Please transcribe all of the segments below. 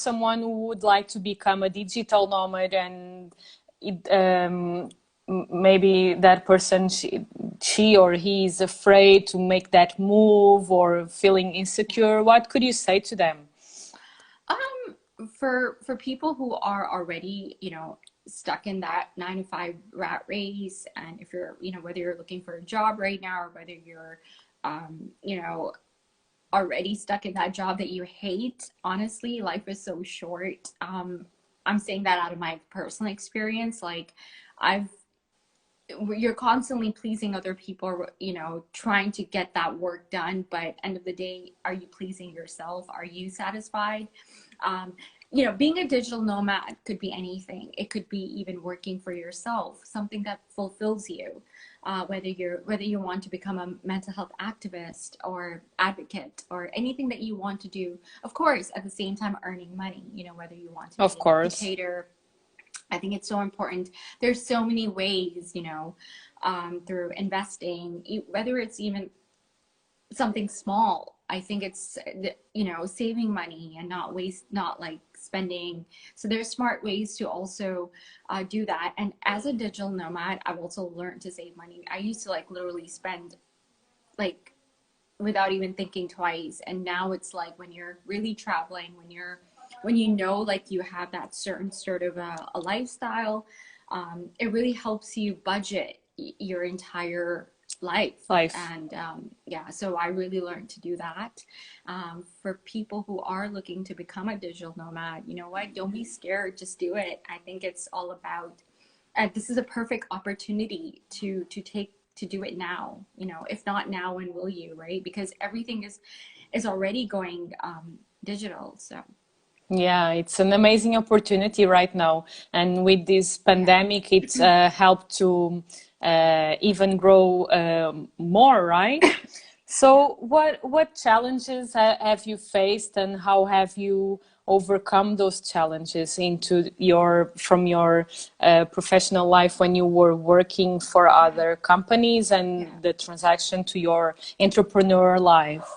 someone who would like to become a digital nomad and maybe that person, she or he is afraid to make that move or feeling insecure, what could you say to them? For people who are already, stuck in that 9 to 5 rat race, and if you're, whether you're looking for a job right now or whether you're, you know, already stuck in that job that you hate, honestly, life is so short. I'm saying that out of my personal experience. Like, I've you're constantly pleasing other people, trying to get that work done, but end of the day, are you pleasing yourself? Are you satisfied? um, Being a digital nomad could be anything. It could be even working for yourself, something that fulfills you. Whether you want to become a mental health activist or advocate or anything that you want to do, of course, at the same time earning money. Whether you want to be Of an course. educator, I think it's so important. There's so many ways, through investing, whether it's even something small. I think it's, saving money and not like spending. So there's smart ways to also do that. And as a digital nomad, I've also learned to save money. I used to like literally spend like without even thinking twice. And now it's like when you're really traveling, when like you have that certain sort of a lifestyle, it really helps you budget your entire life. Life. And yeah, so I really learned to do that. For people who are looking to become a digital nomad, you know what? Don't be scared. Just do it. I think it's all about. This is a perfect opportunity to do it now. If not now, when will you? Right? Because everything is already going digital. So Yeah, it's an amazing opportunity right now. And with this yeah. pandemic, it's helped to even grow more, right? So what challenges have you faced, and how have you overcome those challenges into from your professional life when you were working for other companies Yeah. and the transaction to your entrepreneur life?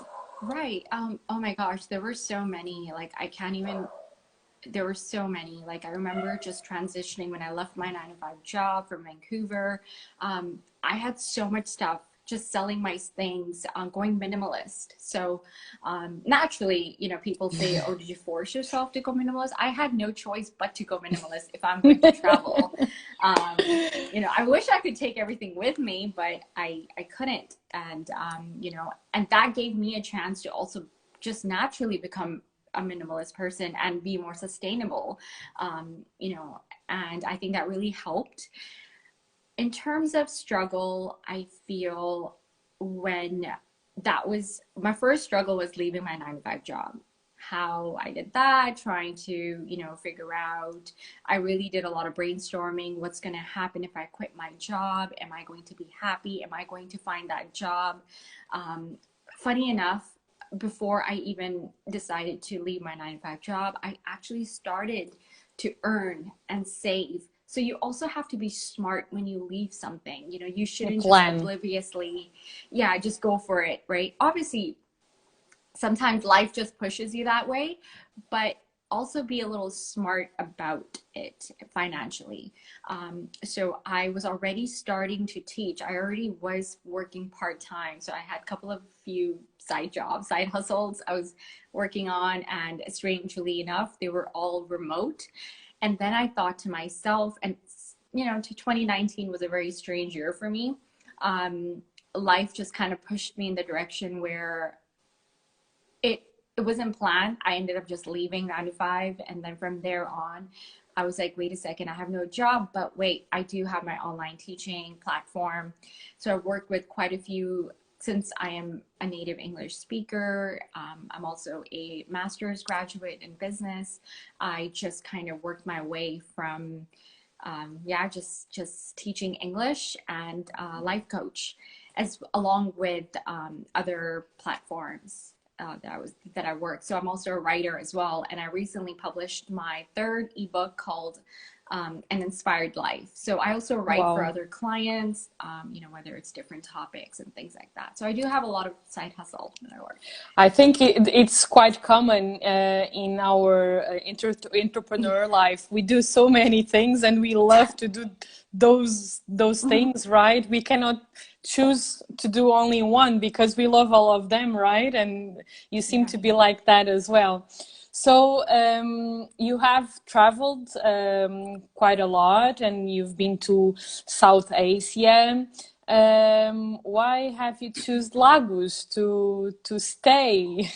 Right. Oh my gosh, there were so many. Like, I can't even. There were so many. Like, I remember just transitioning when I left my 9 to 5 job from Vancouver. I had so much stuff, just selling my things, going minimalist. So naturally, people say, "Oh, did you force yourself to go minimalist?" I had no choice but to go minimalist if I'm going to travel. I wish I could take everything with me, but I couldn't. And and that gave me a chance to also just naturally become a minimalist person and be more sustainable. And I think that really helped. In terms of struggle, I feel when that was my first struggle was leaving my 9 to 5 job. How I did that, trying to, figure out, I really did a lot of brainstorming. What's going to happen if I quit my job? Am I going to be happy? Am I going to find that job? Funny enough, before I even decided to leave my 9 to 5 job, I actually started to earn and save. So you also have to be smart when you leave something. You shouldn't just Plan. obliviously, yeah, just go for it, right? Obviously, sometimes life just pushes you that way, but also be a little smart about it financially. So I was already starting to teach. I already was working part-time. So I had a couple of few side jobs, side hustles I was working on. And strangely enough, they were all remote. And then I thought to myself, and to 2019 was a very strange year for me. Life just kind of pushed me in the direction where it it wasn't planned. I ended up just leaving 9 to 5, and then from there on, I was like, wait a second, I have no job, but wait, I do have my online teaching platform. So I've worked with quite a few. Since I am a native English speaker, I'm also a master's graduate in business. I just kind of worked my way from, yeah, just teaching English and life coach, as along with other platforms that I work. So I'm also a writer as well, and I recently published my third ebook called an inspired life. So I also write for Wow. other clients, whether it's different topics and things like that. So I do have a lot of side hustle in my work. I think it's quite common in our entrepreneur life. We do so many things, and we love to do those things, right? We cannot choose to do only one because we love all of them, right? And you seem Yeah. to be like that as well. So you have traveled quite a lot, and you've been to South Asia. Why have you choose Lagos to stay?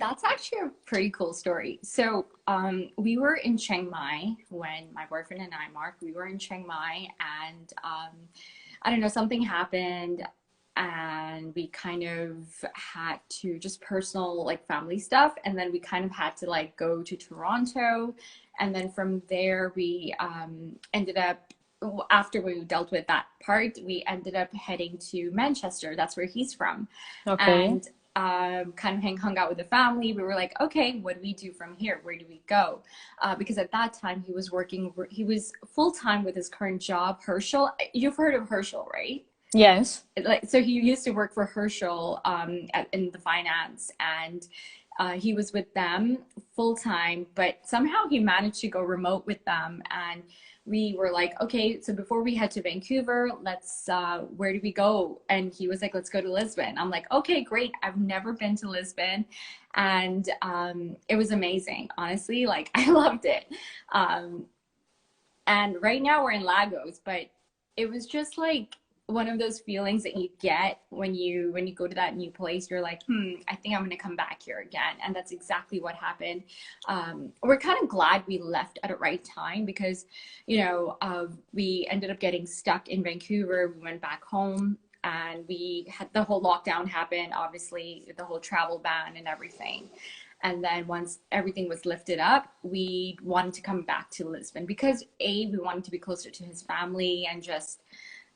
That's actually a pretty cool story. So, we were in Chiang Mai when my boyfriend and I, Mark, we were in Chiang Mai, and I don't know, something happened, and we kind of had to just personal, like family stuff, and then we kind of had to like go to Toronto, and then from there we ended up. After we dealt with that part, we ended up heading to Manchester. That's where he's from, Okay. and kind of hung out with the family. We were like, okay, what do we do from here? Where do we go? Because at that time he was full time with his current job, Herschel. You've heard of Herschel, right? Yes. Like, so he used to work for Herschel in the finance, and he was with them full time, but somehow he managed to go remote with them. And we were like, okay, so before we head to Vancouver, let's, where do we go? And he was like, let's go to Lisbon. I'm like, okay, great. I've never been to Lisbon. And it was amazing, honestly. Like, I loved it. Um, and right now we're in Lagos, but it was just like one of those feelings that you get when you go to that new place. You're like, I think I'm gonna come back here again. And that's exactly what happened. We're kind of glad we left at the right time because, we ended up getting stuck in Vancouver. We went back home and we had the whole lockdown happen, obviously, the whole travel ban and everything. And then once everything was lifted up, we wanted to come back to Lisbon because we wanted to be closer to his family and just,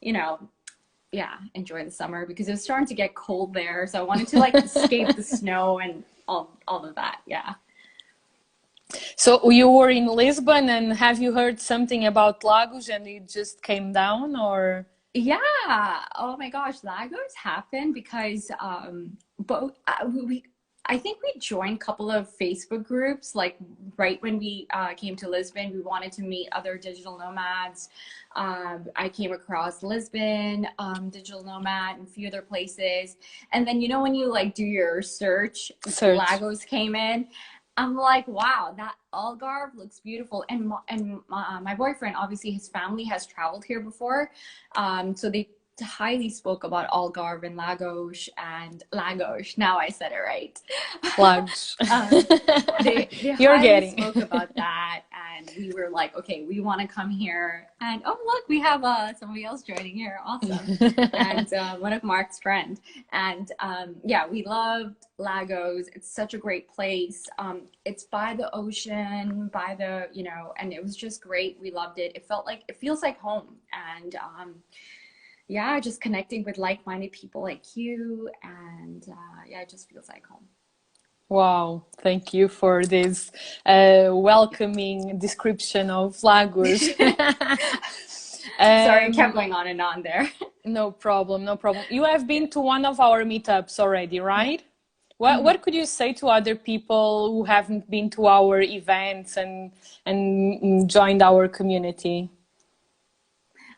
you know, yeah, enjoy the summer because it was starting to get cold there. So I wanted to like escape the snow and all of that. Yeah. So you were in Lisbon, and have you heard something about Lagos and it just came down, or? Yeah. Oh my gosh, Lagos happened because both we I think we joined a couple of Facebook groups like right when we came to Lisbon. We wanted to meet other digital nomads. I came across Lisbon, digital nomad, and a few other places. And then when you like do your search, Search. Lagos came in. I'm like, wow, that Algarve looks beautiful. And my boyfriend, obviously, his family has traveled here before, so they highly spoke about Algarve and Lagos and Lagos. Now I said it right. Lagos. They You're highly getting. spoke about that, and we were like, okay, we want to come here. And oh look, we have somebody else joining here, awesome. And one of Mark's friend. And yeah, we loved Lagos. It's such a great place. It's by the ocean, by the and it was just great. We loved it. It feels like home. And yeah, just connecting with like-minded people like you, and yeah, it just feels like home. Wow, thank you for this welcoming description of Lagos. Sorry, I kept um, going on and on there. no problem, no problem. You have Yeah. been to one of our meetups already, Yeah. right? What could you say to other people who haven't been to our events and joined our community?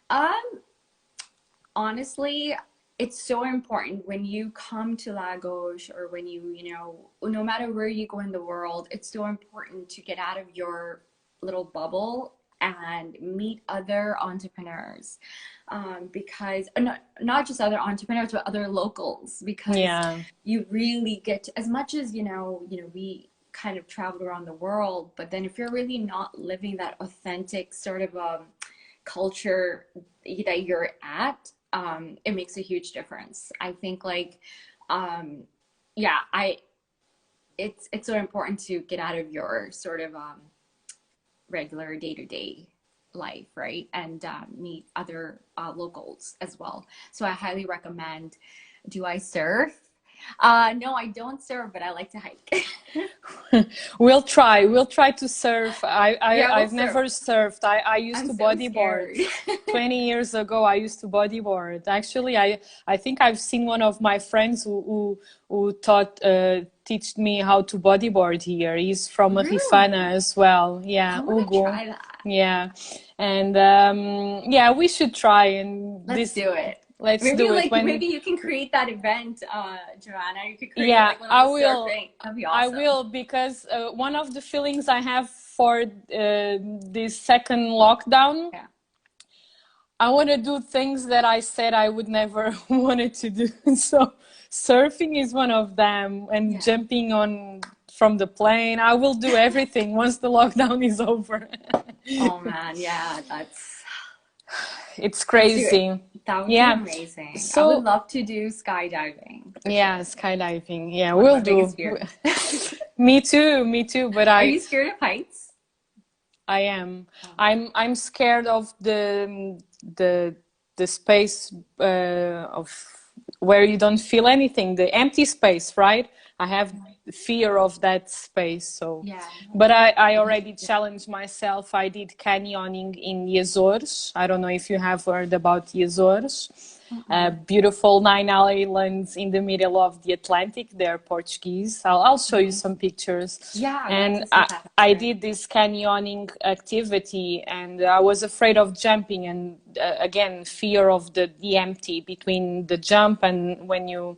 Um, Honestly, it's so important when you come to Lagos or when no matter where you go in the world, it's so important to get out of your little bubble and meet other entrepreneurs. Because not just other entrepreneurs, but other locals, because Yeah, you really get to, as much as, we kind of traveled around the world, but then if you're really not living that authentic sort of culture that you're at, it makes a huge difference. I think like, yeah, it's so important to get out of your sort of regular day-to-day life, right? And meet other locals as well. So I highly recommend. Do I surf? No, I don't surf, but I like to hike. We'll try to surf. Yeah, we'll I've surf. never surfed. I used I'm to so bodyboard. scared. 20 years ago, I used to bodyboard. Actually, I think I've seen one of my friends who teach me how to bodyboard here. He's from Rifana Really? as well. I Yeah, want to Hugo. try that. Yeah. And yeah, we should try and Let's this do it. let's Maybe do it like when maybe you can create that event, Joanna. You could create yeah, like one of the surfing. That'd be I awesome. will, because one of the feelings I have for this second lockdown, Yeah. I want to do things that I said I would never wanted to do. So surfing is one of them, and Yeah. jumping on from the plane. I will do everything once the lockdown is over. Oh man, yeah, It's let's do it. crazy. That would be Yeah. amazing. I would So love to do skydiving for yeah, sure. skydiving. Yeah, One of we'll my biggest do. fears. Me too, me too. But Are you scared of heights? I am. Oh, I'm scared of the the space of where you don't feel anything, the empty space, right? I have fear of that space. So, yeah. but I already challenged myself. I did canyoning in Azores. I don't know if you have heard about Azores. Mm-mm. Beautiful 9 islands in the middle of the Atlantic. They're Portuguese. I'll show you some Nice. pictures. Yeah, I'd love And to see that I picture. did this canyoning activity, and I was afraid of jumping, and again, fear of the empty between the jump and when you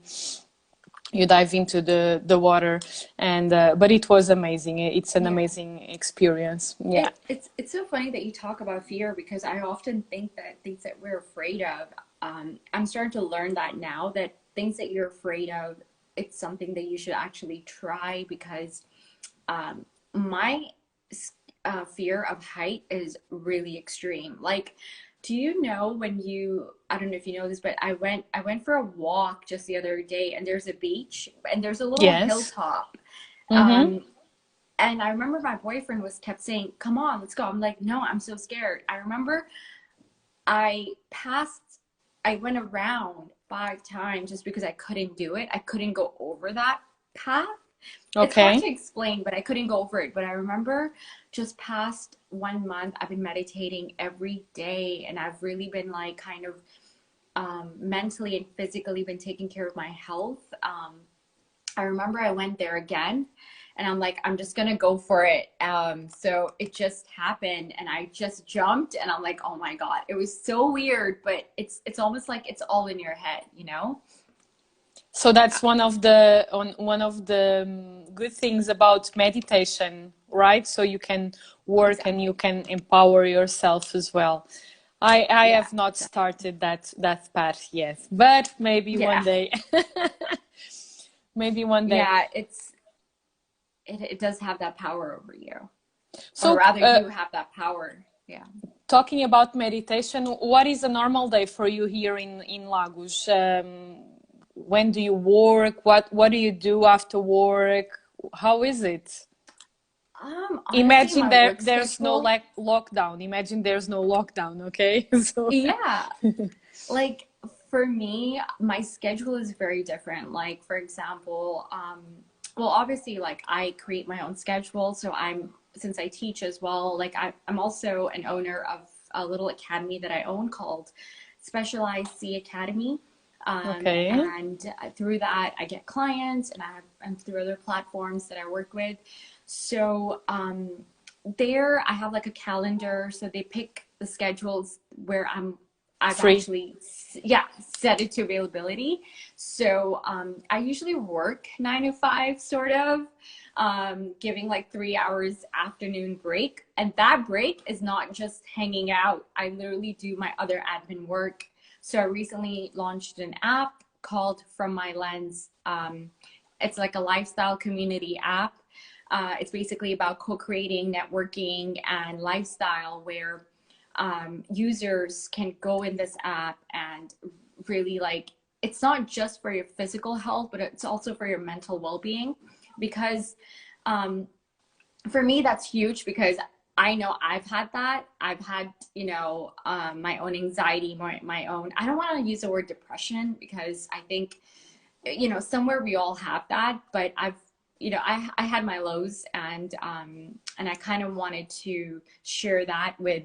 dive into the water. And but it was amazing. It's an Yeah. amazing experience. Yeah. It's so funny that you talk about fear because I often think that things that we're afraid of, I'm starting to learn that now that things that you're afraid of, it's something that you should actually try because my fear of height is really extreme. Like, do you know when I don't know if you know this, but I went for a walk just the other day and there's a beach and there's a little Yes. hilltop. Mm-hmm. Um, and I remember my boyfriend was kept saying, "Come on, let's go." I'm like, "No, I'm so scared." I remember I passed, I went around 5 times just because I couldn't do it. I couldn't go over that path. It's hard to Okay. explain, but I couldn't go over it. But I remember just past 1 month, I've been meditating every day, and I've really been like kind of mentally and physically been taking care of my health. I remember I went there again and I'm like, I'm just gonna go for it. So it just happened and I just jumped and I'm like, oh my God, it was so weird, but it's almost like it's all in your head, you know? So that's one of the good things about meditation, right? So you can work and you Exactly. can empower yourself as well. I Yeah, have not exactly. started that path yet, but maybe one Yeah. day. Maybe one day. Yeah, it does have that power over you. Or So, rather you have that power. Yeah. talking about meditation, what is a normal day for you here in Lagos? When do you work? What do you do after work? How is it? Honestly, Imagine my work there's no schedule, lockdown. Imagine there's no lockdown, okay? So yeah. Like for me, my schedule is very different. Like for example, well, obviously, like I create my own schedule. So since I teach as well, like I'm also an owner of a little academy that I own called Specialized C Academy. okay. And through that, I get clients and through other platforms that I work with. So there I have like a calendar. So they pick the schedules where I've Free. actually, yeah, set it to availability. So I usually work 9 to 5, sort of, giving like 3 hours afternoon break. And that break is not just hanging out. I literally do my other admin work. So I recently launched an app called From My Lens. It's like a lifestyle community app. It's basically about co-creating, networking, and lifestyle where users can go in this app and really like it's not just for your physical health, but it's also for your mental well-being. Because for me, that's huge because I know I've had that. I've had, my own anxiety, my own, I don't want to use the word depression because I think you know, somewhere we all have that, but I've, you know, I had my lows, and I kind of wanted to share that with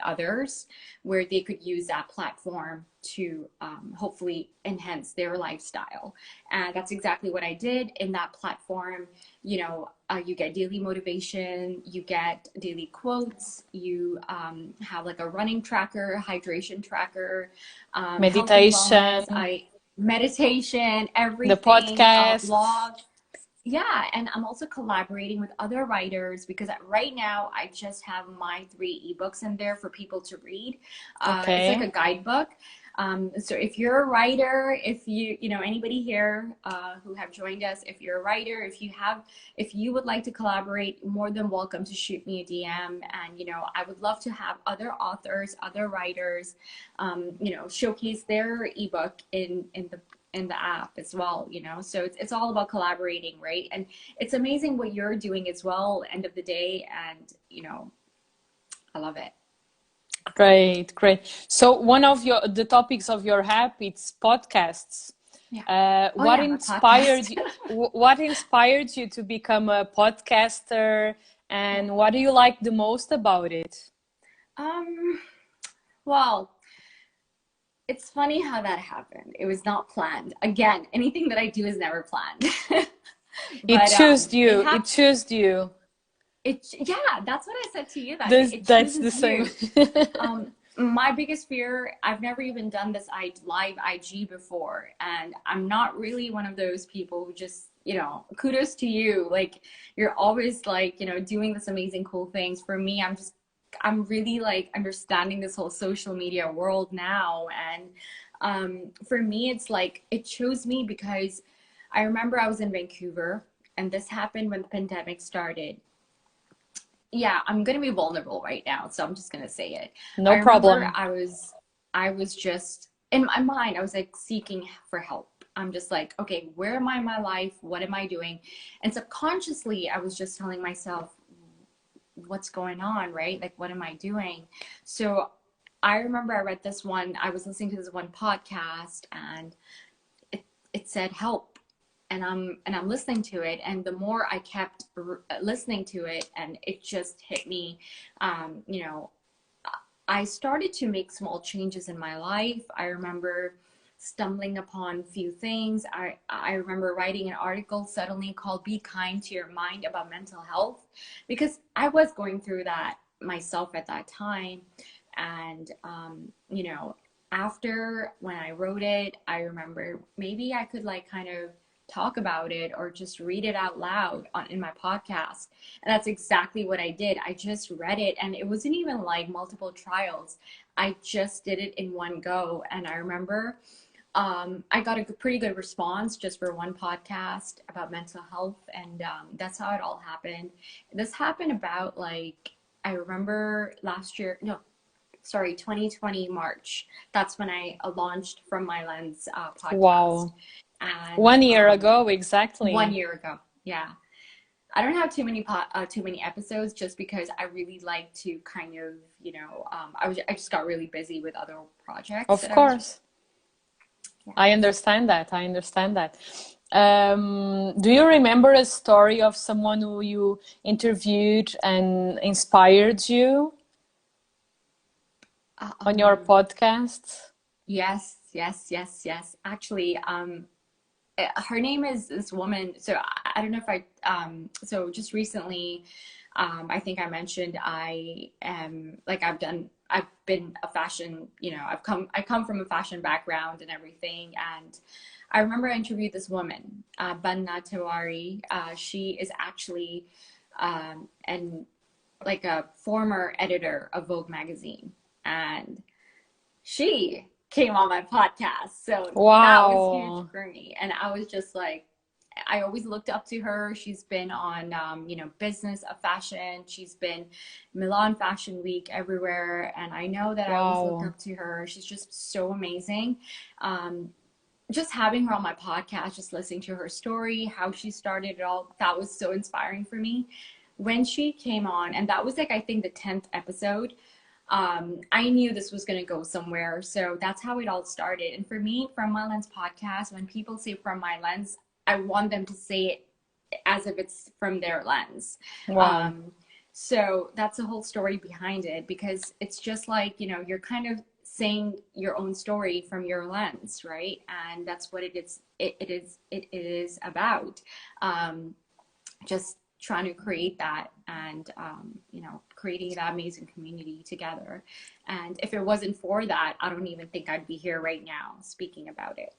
others, where they could use that platform to hopefully enhance their lifestyle. And that's exactly what I did in that platform. You know, you get daily motivation, you get daily quotes, you have like a running tracker, hydration tracker, health and wellness. Meditation, Meditation, the everything, podcasts. blogs. Yeah, and I'm also collaborating with other writers because right now I just have my 3 ebooks in there for people to read. It's like a Okay. guidebook. So if you're a writer, if you know, anybody here who have joined us, if you're a writer, if you would like to collaborate, more than welcome to shoot me a DM. And, you know, I would love to have other authors, other writers, you know, showcase their ebook in the app as well, you know. So it's all about collaborating, right? And it's amazing what you're doing as well, end of the day. And, you know, I love it. Great, great. So one of the topics of your app, it's podcasts. Yeah. Oh What yeah, my inspired podcast. you, what inspired you to become a podcaster, Yeah. and what do you like the most about it? Um, well, it's funny how that happened. It was not planned. Again, anything that I do is never planned. It But chose it you. It happened. chose you. Yeah, that's what I said to you that day. This It that's the chooses same. you. My biggest fear, I've never even done this live IG before, and I'm not really one of those people who just, you know, kudos to you. Like, you're always like, you know, doing this amazing cool things. For me, I'm really like understanding this whole social media world now. And for me, it's like it chose me because I remember I was in Vancouver, and this happened when the pandemic started. Yeah, I'm gonna be vulnerable right now, so I'm just gonna say it. I No remember problem. I was just in my mind, I was like seeking for help. I'm just like, okay, where am I in my life? What am I doing? And subconsciously, I was just telling myself, what's going on, right? Like, what am I doing? So I remember I was listening to this one podcast, and it said help, and I'm listening to it, and the more I kept listening to it, and it just hit me. You know, I started to make small changes in my life. I remember stumbling upon few things. I remember writing an article suddenly called "Be Kind to Your Mind" about mental health, because I was going through that myself at that time. And you know, after when I wrote it, I remember maybe I could like kind of talk about it or just read it out loud in my podcast. And that's exactly what I did. I just read it, and it wasn't even like multiple trials. I just did it in one go. And I remember I got a pretty good response just for one podcast about mental health. And that's how it all happened. This happened about like, I remember last year, no, sorry, 2020 March. That's when I launched From My Lens podcast. Wow. And 1 year ago, exactly. 1 year ago, yeah. I don't have too many episodes, just because I really like to kind of, you know, I just got really busy with other projects Of that I was, course. yeah. I understand that. I understand that. Do you remember a story of someone who you interviewed and inspired you Uh, on your um, podcast? yes, yes, yes, yes. Actually, her name is this woman. So I don't know if so just recently, I think I mentioned I am like, I've been a fashion, you know, I come from a fashion background and everything. And I remember I interviewed this woman, Banna Tewari. She is actually, and like a former editor of Vogue magazine. And she came on my podcast. So that was huge Wow. for me. And I was just like, I always looked up to her. She's been on, you know, Business of Fashion. She's been Milan Fashion Week, everywhere. And I know that I always looked Wow. up to her. She's just so amazing. Um, just having her on my podcast, just listening to her story, how she started it all, that was so inspiring for me. When she came on, and that was like, I think the 10th episode, I knew this was going to go somewhere. So that's how it all started. And for me, From My Lens podcast, when people say From My Lens, I want them to say it as if it's from their lens. Wow. So that's the whole story behind it, because it's just like, you know, you're kind of saying your own story from your lens, right? And that's what it is about. Just trying to create that, and you know, creating that amazing community together. And if it wasn't for that, I don't even think I'd be here right now speaking about it.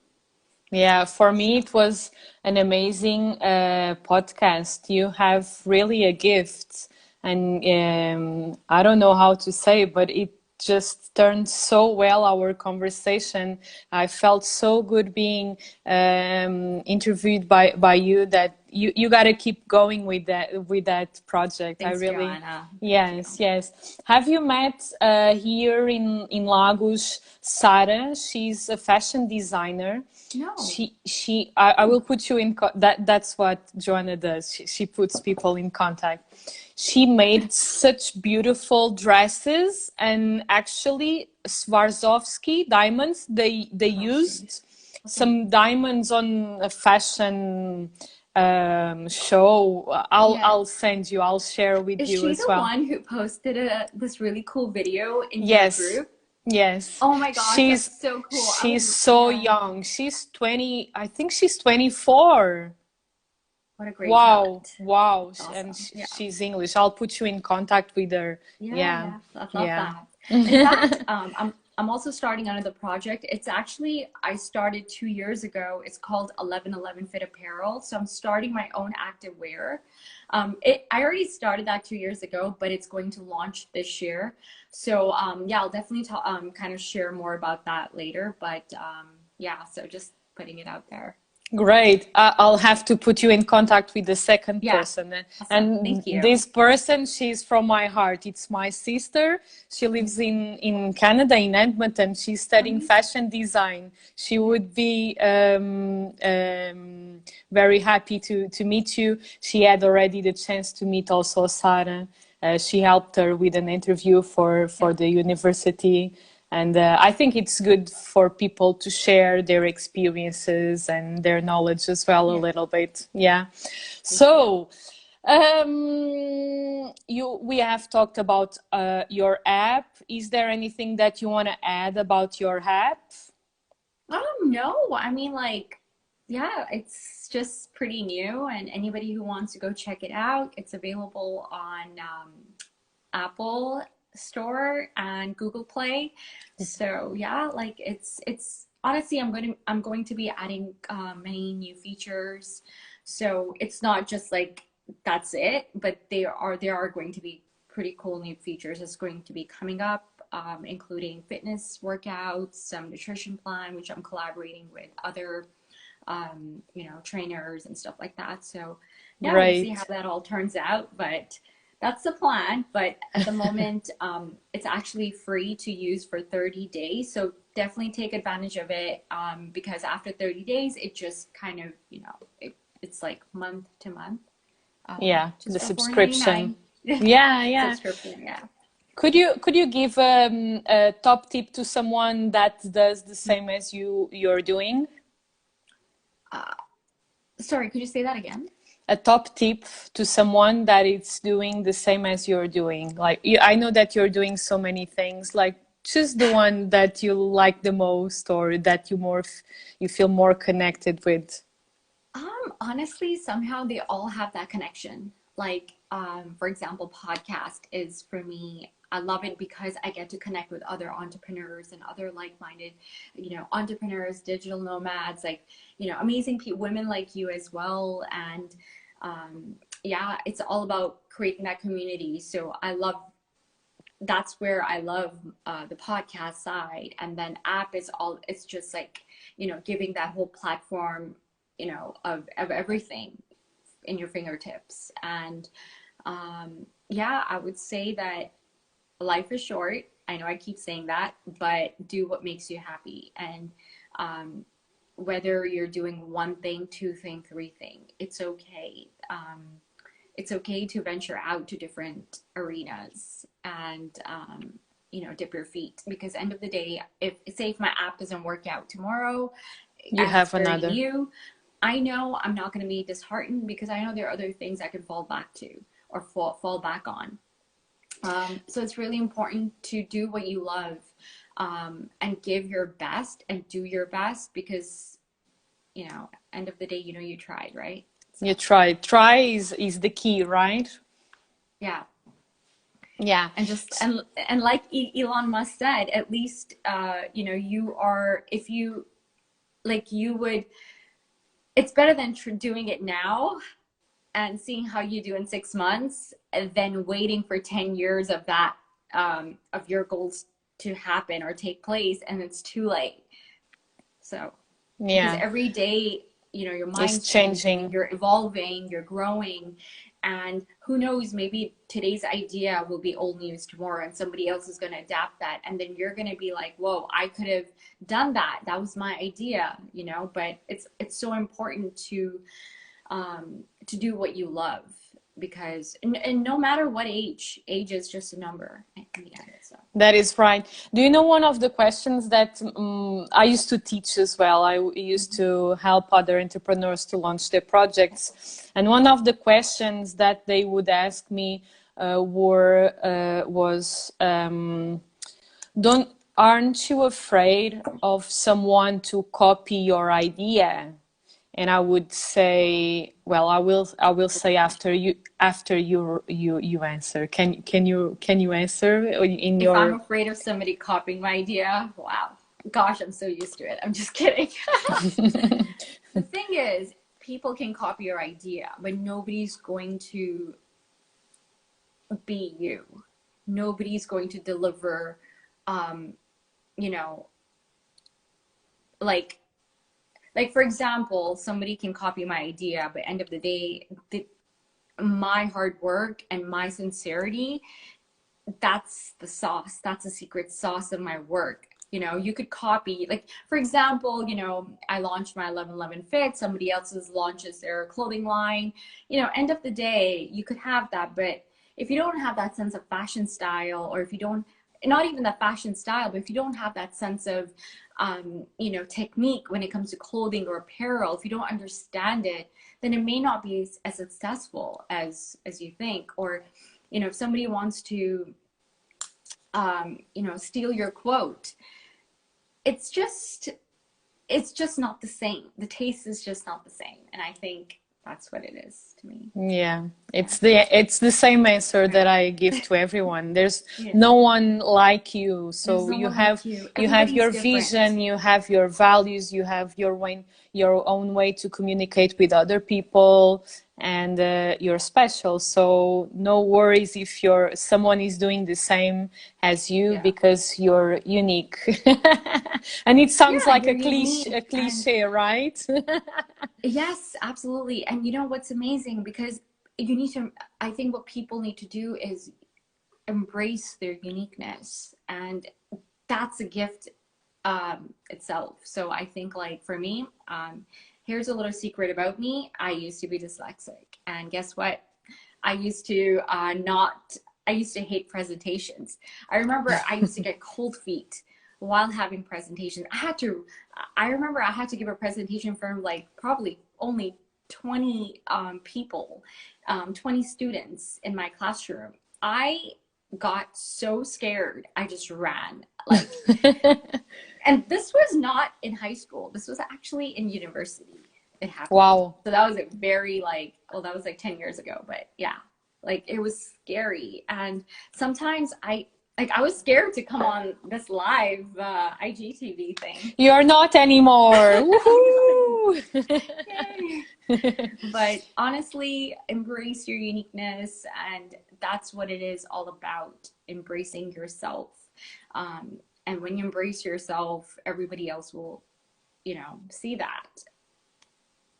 Yeah, for me, it was an amazing podcast. You have really a gift, and I don't know how to say, but it just turned so well our conversation. I felt so good being interviewed by you that you got to keep going with that project. I Thanks, really, Joanna. Thank you. yes, yes. Have you met here in Lagos, Sara? She's a fashion designer. No. I will put you in that's what Joanna does. She puts people in contact. She made such beautiful dresses, and actually Swarovski diamonds, they Swarovski. used Okay. some diamonds on a fashion show. Yeah. I'll send you, I'll share with Is you she as the well. one who posted this really cool video in your Yes, group? yes. Oh my gosh, She's that's so cool. I she's would, so yeah. young. She's 20, I think she's 24. What a great Wow, talent. wow. That's And awesome. Yeah. she's English. I'll put you in contact with her. Yeah, Yeah. yeah. I love Yeah. that. In fact, I'm also starting another project. It's actually, I started 2 years ago. It's called 1111 Fit Apparel. So I'm starting my own active wear. I already started that 2 years ago, but it's going to launch this year. So yeah, I'll definitely kind of share more about that later. But yeah, so just putting it out there. Great. I'll have to put you in contact with the second Yeah, person. awesome. And Thank you. this person, she's from my heart. It's my sister. She lives in Canada, in Edmonton. She's studying Amazing. fashion design. She would be very happy to meet you. She had already the chance to meet also Sarah. She helped her with an interview for Yeah, the university. And I think it's good for people to share their experiences and their knowledge as well a yeah. little bit. Yeah. Thank you. So, we have talked about your app. Is there anything that you want to add about your app? No, I mean, like, yeah, it's just pretty new, and anybody who wants to go check it out, it's available on Apple Store and Google Play. So yeah, like it's honestly, I'm going to be adding many new features. So it's not just like that's it, but there are going to be pretty cool new features that's going to be coming up, including fitness workouts, some nutrition plan, which I'm collaborating with other you know, trainers and stuff like that. So yeah, we'll see how Great. that all turns out, but that's the plan. But at the moment, it's actually free to use for 30 days. So definitely take advantage of it, because after 30 days, it just kind of, you know, it's like month to month, Yeah, the just for subscription. 4.99 Yeah, yeah. subscription. Yeah. Could you give a top tip to someone that does the same as you're doing? Uh, Sorry, could you say that again? A top tip to someone that is doing the same as you're doing. Like I know that you're doing so many things. Like choose the one that you like the most, or that you feel more connected with. Honestly, somehow they all have that connection. Like, for example, podcast is for me, I love it because I get to connect with other entrepreneurs and other like-minded, you know, entrepreneurs, digital nomads, like, you know, amazing women like you as well. And yeah, it's all about creating that community. So that's where I love the podcast side. And then app is all, it's just like, you know, giving that whole platform, you know, of everything in your fingertips. And yeah, I would say that life is short. I know I keep saying that, but do what makes you happy. And um, whether you're doing one thing, two thing, three thing, it's okay. It's okay to venture out to different arenas, and dip your feet, because end of the day, if say if my app doesn't work out tomorrow, You as it's have very another. new, I know I'm not going to be disheartened because I know there are other things I can fall back to or fall back on. So it's really important to do what you love, and give your best and do your best, because, end of the day, you tried, right? So, You try. Try is the key, right? yeah. Yeah. And just, and like Elon Musk said, at least, you are, if you, like, you would, it's better than doing it now and seeing how you do in 6 months, and then waiting for 10 years of that, of your goals to happen or take place, and it's too late. So, because Yeah. every day, your It's mind's changing, changing. you're evolving, you're growing, and who knows, maybe today's idea will be old news tomorrow, and somebody else is going to adapt that, and then you're going to be like, whoa, I could have done that, that was my idea, but it's so important to do what you love, because and no matter what age is just a number in the end. So That is right. Do you know one of the questions that I used to teach as well? I used to help other entrepreneurs to launch their projects. And one of the questions that they would ask me was, aren't you afraid of someone to copy your idea? And I would say, well, I will say after you answer. Can you answer in if I'm your? afraid of somebody copying my idea, wow, gosh, I'm so used to it. I'm just kidding. The thing is, people can copy your idea, but nobody's going to be you. Nobody's going to deliver, um, you know, like for example, somebody can copy my idea, but end of the day, my hard work and my sincerity, that's the sauce. That's the secret sauce of my work. You could copy, like, for example, I launched my 1111 Fit, somebody else's launches their clothing line. End of the day, you could have that, but if you don't have that sense of fashion style, or if you don't, not even the fashion style, but if you don't have that sense of, technique when it comes to clothing or apparel, if you don't understand it, then it may not be as successful as you think. Or, if somebody wants to, steal your quote, it's just not the same. The taste is just not the same. And I think that's what it is to me. Yeah, Yeah. it's the same answer that I give to everyone. There's Yeah. no one like you. There's So no you one like have you. you have Everybody's your different. vision, you have your values, you have your own way to communicate with other people, and you're special. So no worries if someone is doing the same as you, Yeah. because you're unique. And it sounds Yeah, like you're a unique. And cliche, right? yes, absolutely. And you know what's amazing? Because I think what people need to do is embrace their uniqueness. And that's a gift, itself. So I think, like, for me, here's a little secret about me. I used to be dyslexic. And guess what? I used to not, I used to hate presentations. I remember I used to get cold feet while having presentations. I remember I had to give a presentation for like probably only 20 people, 20 students in my classroom. I got so scared, I just ran. Like, and this was not in high school. This was actually in university. It happened. Wow. So that was a very, like, well, that was like 10 years ago, but yeah, like, it was scary. And sometimes I was scared to come on this live IGTV thing. You're not anymore. Woohoo! Yay. But honestly, embrace your uniqueness, and that's what it is all about, embracing yourself. And when you embrace yourself, everybody else will, see that.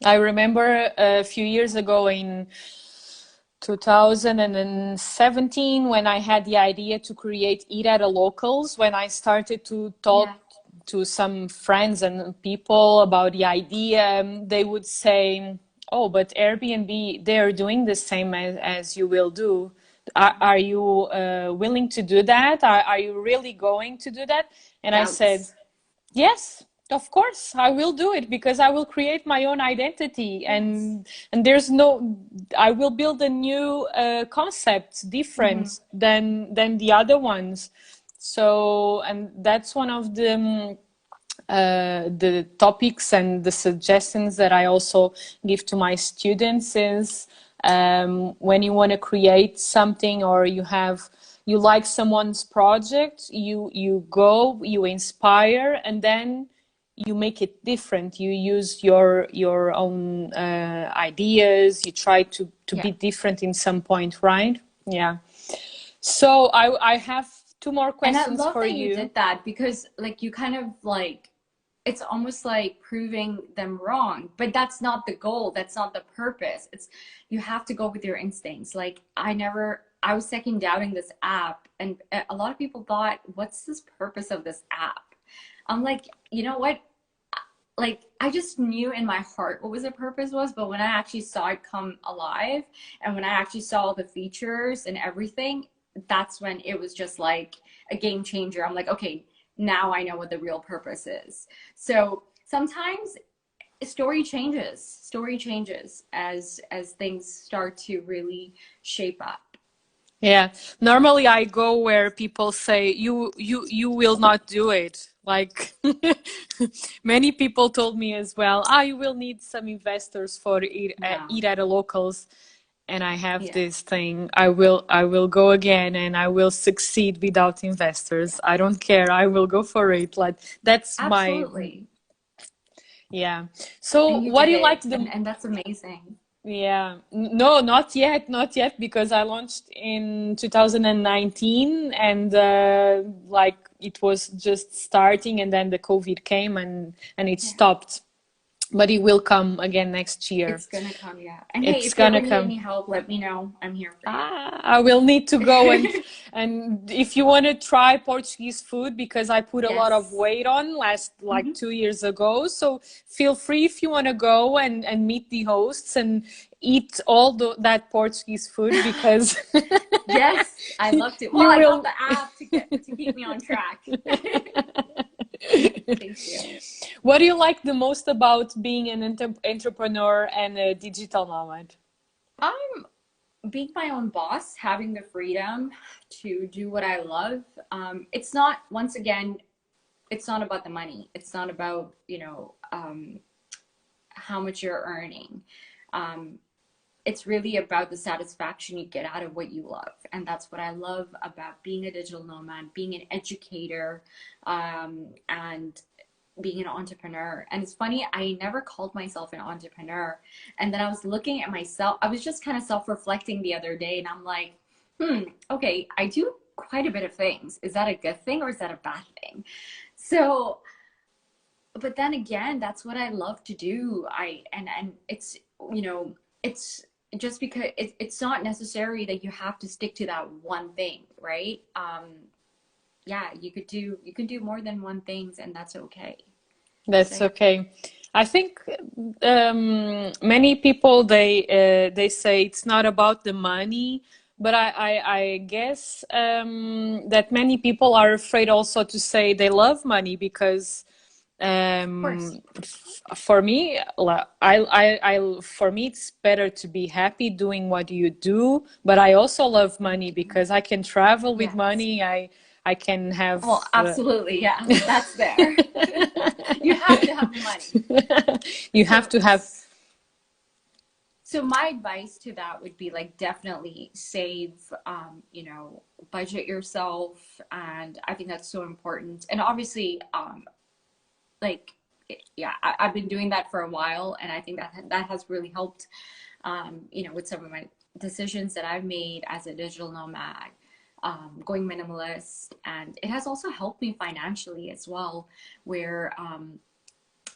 I remember a few years ago in 2017, when I had the idea to create Eat at a Locals, when I started to talk Yeah. to some friends and people about the idea, they would say, oh, but Airbnb, they're doing the same as you will do. Are you willing to do that? Are you really going to do that? And I said, Doubts. yes, of course, I will do it because I will create my own identity, Yes. and there's no, I will build a new concept Hmm. different than the other ones. So, and that's one of the topics and the suggestions that I also give to my students is when you want to create something or you like someone's project, you go, you inspire, and then you make it different. You use your own ideas. You try to Yeah. be different in some point, right? Yeah. So I have two more And I questions love for that you you. did that because like you kind of like it's almost like proving them wrong, but that's not the goal. That's not the purpose. It's you have to go with your instincts. Like I was second doubting this app and a lot of people thought, what's this purpose of this app? I'm like, you know what? Like I just knew in my heart what was the purpose was, but when I actually saw it come alive and when I actually saw the features and everything, that's when it was just like a game changer. I'm like, okay, now I know what the real purpose is. So sometimes story changes as things start to really shape up. Yeah, normally I go where people say you will not do it. Like many people told me as well, you will need some investors for No. eat at a locals. And I have Yeah, this thing. I will go again and I will succeed without investors. I don't care. I will go for it. Like that's my absolutely. yeah. So And you what do did you like it, the and that's amazing. yeah, no, not yet, not yet, because I launched in 2019 and like it was just starting and then the COVID came and it Yeah. stopped. But it will come again next year. It's gonna come, yeah. And hey, It's if you gonna ever need come. any help, let me know. I'm here for you. I will need to go and if you want to try Portuguese food because I put a lot of Yes. weight on last like Hmm. 2 years ago. So feel free if you want to go and meet the hosts and eat all that Portuguese food because Yes, I love to. Well, you I got will. the app to keep me on track. Thank you. What do you like the most about being an entrepreneur and a digital nomad? Um, Being my own boss, having the freedom to do what I love. It's not, once again, it's not about the money. It's not about, how much you're earning. Um, it's really about the satisfaction you get out of what you love. And that's what I love about being a digital nomad, being an educator, and being an entrepreneur. And it's funny, I never called myself an entrepreneur. And then I was looking at myself, I was just kind of self reflecting the other day, and I'm like, okay, I do quite a bit of things. Is that a good thing or is that a bad thing? So, but then again, that's what I love to do. And it's, it's just because it's not necessary that you have to stick to that one thing, right? Yeah, you could do more than one things, and that's okay. So That's yeah, okay. I think many people they say it's not about the money, but I guess that many people are afraid also to say they love money because of course. for me, for me it's better to be happy doing what you do, but I also love money because I can travel with Yes. money. I can have. Well, absolutely. Yeah, that's there. You have to have the money. You have So, to have. so my advice to that would be like definitely save, budget yourself, and I think that's so important. And obviously, like, yeah, I've been doing that for a while, and I think that has really helped, with some of my decisions that I've made as a digital nomad. Going minimalist, and it has also helped me financially as well, where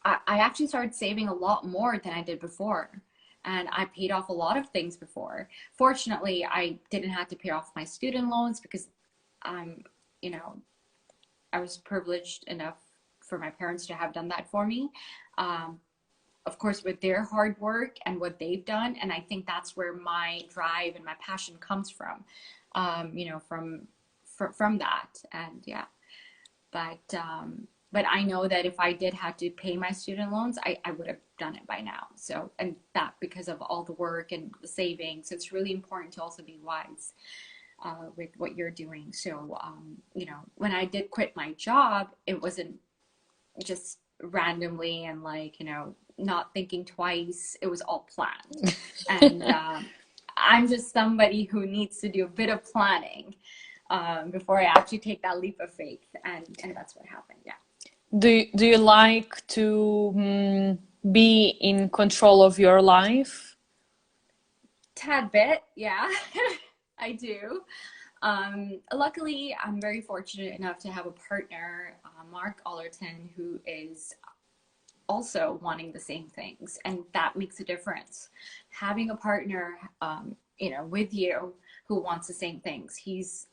I actually started saving a lot more than I did before. And I paid off a lot of things before. Fortunately, I didn't have to pay off my student loans because I'm, you know, I was privileged enough for my parents to have done that for me. Um, of course, with their hard work and what they've done. And I think that's where my drive and my passion comes from. you know, from that. And yeah, but I know that if I did have to pay my student loans, I would have done it by now. So, and that because of all the work and the savings, it's really important to also be wise with what you're doing. So, you know, when I did quit my job, it wasn't just randomly and like, you know, not thinking twice. It was all planned. And I'm just somebody who needs to do a bit of planning before I actually take that leap of faith. And that's what happened. Yeah. Do you like to be in control of your life? Tad bit, yeah, I do. Luckily, I'm very fortunate enough to have a partner, Mark Allerton, who is also wanting the same things, and that makes a difference. Having a partner, you know, with you who wants the same things. He's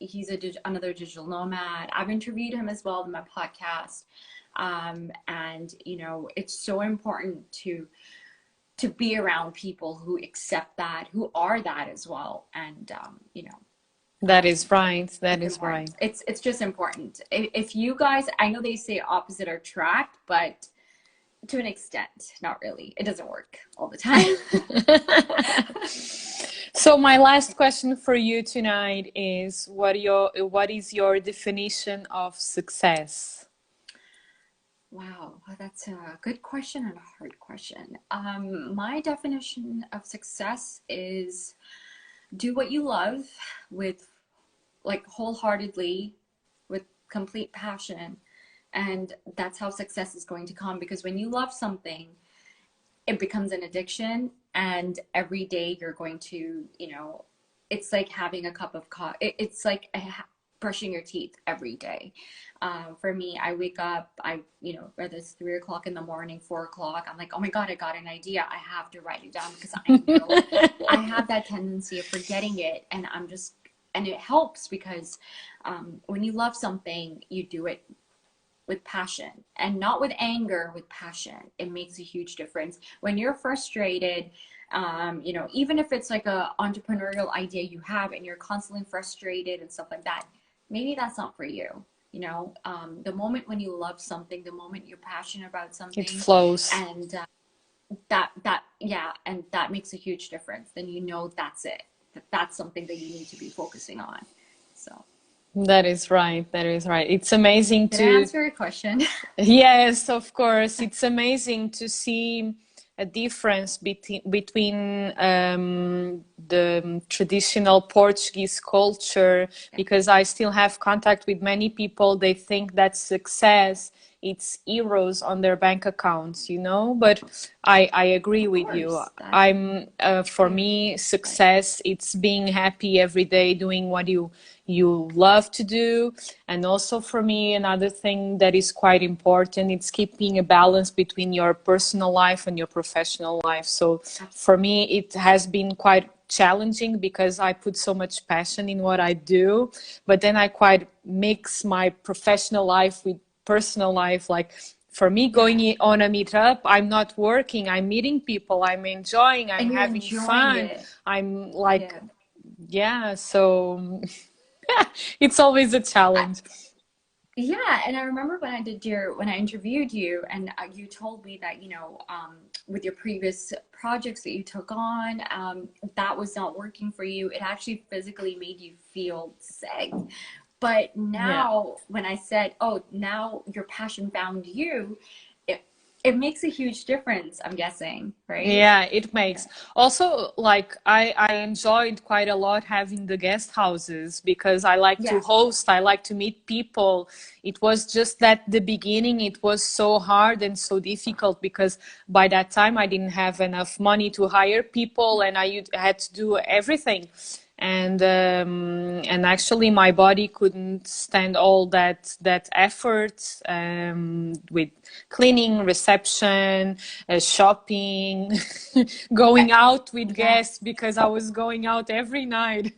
another digital nomad. I've interviewed him as well in my podcast, and you know, it's so important to be around people who accept that, who are that as well, and you know. That is right. That is Important. right. It's just important. If you guys, I know they say opposite attract, but to an extent, not really. It doesn't work all the time. So my last question for you tonight is what is your definition of success? Wow, that's a good question and a hard question. My definition of success is do what you love with like wholeheartedly, with complete passion. And that's how success is going to come, because when you love something, it becomes an addiction, and every day you're going to, you know, it's like having a cup of coffee. It's like brushing your teeth every day. For me, I wake up, you know, whether it's 3 o'clock in the morning, 4 o'clock, I'm like, oh my God, I got an idea. I have to write it down, because I know I have that tendency of forgetting it. And and it helps because when you love something, you do it with passion, and not with anger, with passion. It makes a huge difference. When you're frustrated, you know, even if it's like a entrepreneurial idea you have and you're constantly frustrated and stuff like that, maybe that's not for you. You know, the moment when you love something, the moment you're passionate about something, It flows. and yeah, and that makes a huge difference. Then you know that's it. That's something that you need to be focusing on. So. That is right. That is right. It's amazing Did I answer your question? Yes, of course. It's amazing to see a difference between the traditional Portuguese culture, because I still have contact with many people. They think that success, it's euros on their bank accounts, you know, but I agree with you. I'm for me, success, it's being happy every day, doing what you love to do. And also for me, another thing that is quite important, it's keeping a balance between your personal life and your professional life. So for me, it has been quite challenging because I put so much passion in what I do, but then I quite mix my professional life with personal life. Like for me, going on a meetup, I'm not working, I'm meeting people, I'm enjoying, I'm having fun. I'm like, yeah, so it's always a challenge. Yeah, and I remember when I interviewed you, and you told me that, you know, with your previous projects that you took on, that was not working for you. It actually physically made you feel sick. But now, when I said, oh, now your passion found you, it makes a huge difference, I'm guessing, right? Yeah, it makes. Also, like I enjoyed quite a lot having the guest houses because I like to host, I like to meet people. It was just that the beginning, it was so hard and so difficult because by that time I didn't have enough money to hire people, and I had to do everything. And actually my body couldn't stand all that effort with cleaning, reception, shopping, going out with guests, because I was going out every night.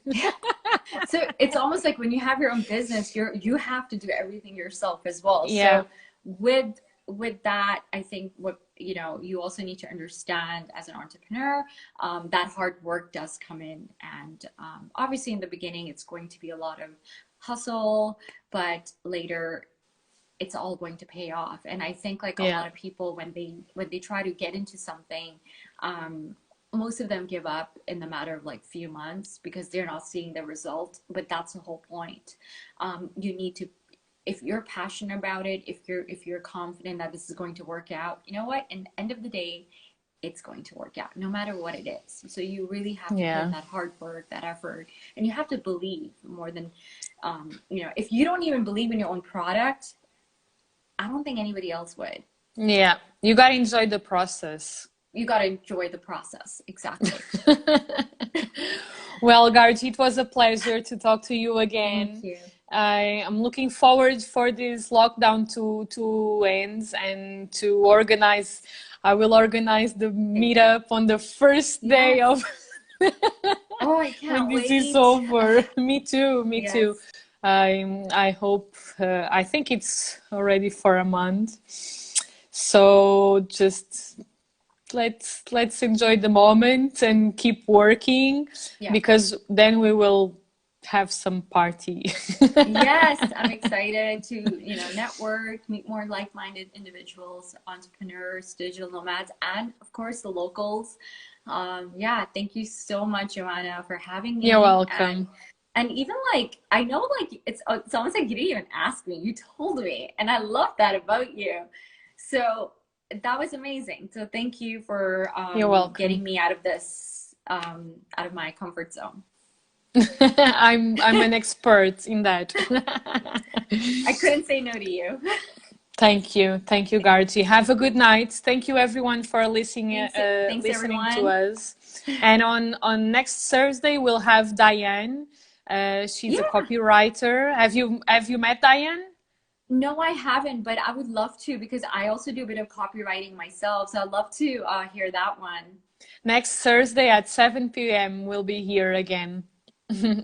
So it's almost like when you have your own business, you have to do everything yourself as well. Yeah. So with that, I think what you know, you also need to understand as an entrepreneur that hard work does come in. And obviously, in the beginning, it's going to be a lot of hustle, but later it's all going to pay off. And I think like a lot Yeah. of people when they try to get into something, most of them give up in the matter of like few months because they're not seeing the result. But that's the whole point. You need to, if you're passionate about it, if you're confident that this is going to work out, you know what? In the end of the day, it's going to work out no matter what it is. So you really have to put in Yeah. that hard work, that effort, and you have to believe more than, you know, if you don't even believe in your own product, I don't think anybody else would. Yeah. You got to enjoy the process. You got to enjoy the process. Exactly. Well, Gargi, it was a pleasure to talk to you Thank again. you. I am looking forward for this lockdown to end and to organize. I will organize the Exactly. meetup on the first day Yes. of Oh, I when can't this is wait. over. Me too, me too. Yes. I hope, I think it's already for a month. So just let's enjoy the moment and keep working Yeah. because then we will have some party. Yes, I'm excited to, you know, network, meet more like-minded individuals, entrepreneurs, digital nomads, and of course the locals. Yeah, thank you so much, Joanna, for having You're me. welcome. And even like I know like it's almost like you didn't even ask me, you told me, and I love that about you. So that was amazing. So thank you for You're welcome. getting me out of this out of my comfort zone. I'm an expert in that. I couldn't say no to you. Thank you, Gargi. Have a good night. Thank you, everyone, for Thanks listening to everyone. us. And on next Thursday, we'll have Diane. She's a Yeah. copywriter. Have you met Diane? No, I haven't, but I would love to because I also do a bit of copywriting myself. So I'd love to hear that one. Next Thursday at 7 p.m. We'll be here again.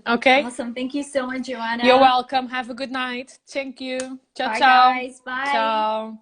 Okay? Awesome. Thank you so much, You're Joanna. welcome. Have a good night. Thank you. Ciao, Bye, ciao. guys. Bye. Ciao.